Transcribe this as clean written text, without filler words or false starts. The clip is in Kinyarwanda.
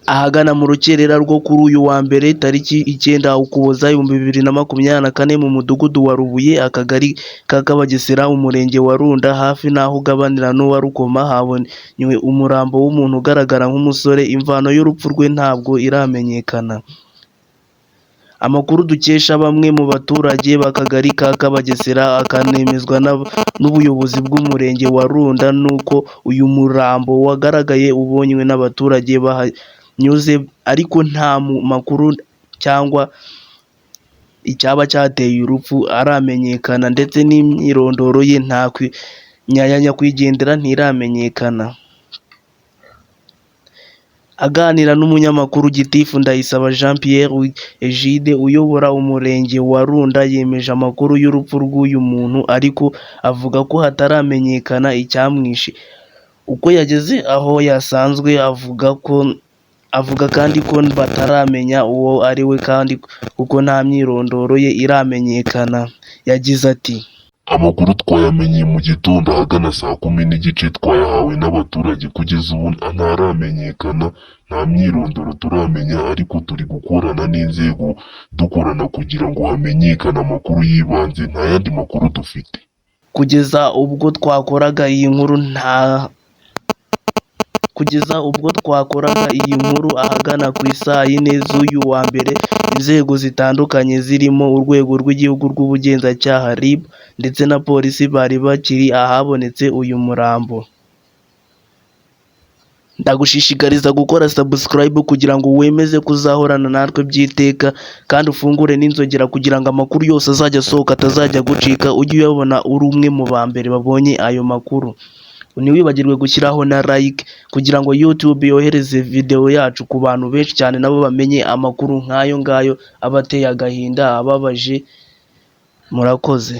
Ahagana mu rukerera rwo kuri uyu wa mbere tariki 9 Ukuboza 2024 mu mudugudu wa Rubuye akagari ka Kabagesera umurenge wa Runda hafi n'aho ugabanira n'uwa Rukoma habonywe umurambo w'umuntu ugaragara nk'umusore. Imvano y'urupfu rwe ntabwo iramenyekana. Amakuru dukesha bamwe mu baturage b'akagari ka Kabagesera akanemezwa n'ubuyobozi bw'umurenge wa Runda nuko uyu murambo wagaragaye ubonywe n'abaturage bahanyuze, ariko nta makuru cyangwa icyaba cyateye urupfu aramenyekana, ndetse n'imyirondoro ye nyakwigendera ntiramenyekana. Aganira n'umunyamakuru Gitifu Ndayisaba Jean Pierre Egide uyobora umurenge wa Runda yemeje amakuru y'urupfu rw'uyu muntu, ariko avuga ko hataramenyekana icyamwishe. Uko yageze aho yasanzwe avuga kandi ko bataramenya uwo ari we kandi kuko nta myirondoro ye iramenyekana. Yagize ati "Amakuru twayamenye mu gitondo ahagana saa 10 n'igice twayahawe n'abaturage, kugeza ubu ntaramenyekana, nta myirondoro turamenya, ariko turi gukorana n'inzego dukorana kugira ngo hamenyekane amakuru y'ibanze, nta yandi makuru dufite." Kugeza ubwo twakoraga iyi nkuru ahagana ku isaa 4 z'uyu wa mbere, inzego zitandukanye zirimo urwego rw'igihugu rw'ubugenzacyaha RIB ndetse na polisi bari bakiri ahabonetse uyu murambo. Ndagushishikariza gukora subscribe kugira ngo wemeze kuzahorana natwe by'iteka, kandi ufungure n'inzogera kugira ngo amakuru yose azajya asohoka atazajya gucika, ujye uyabona uri umwe mu ba mbere babonye ayo makuru. Ntiwibagirwe gushyiraho na like kugira ngo YouTube yohereze video yacu ku bantu benshi cyane, nabo bamenye amakuru nk'ayo ngayo abateye agahinda ababaje. Murakoze.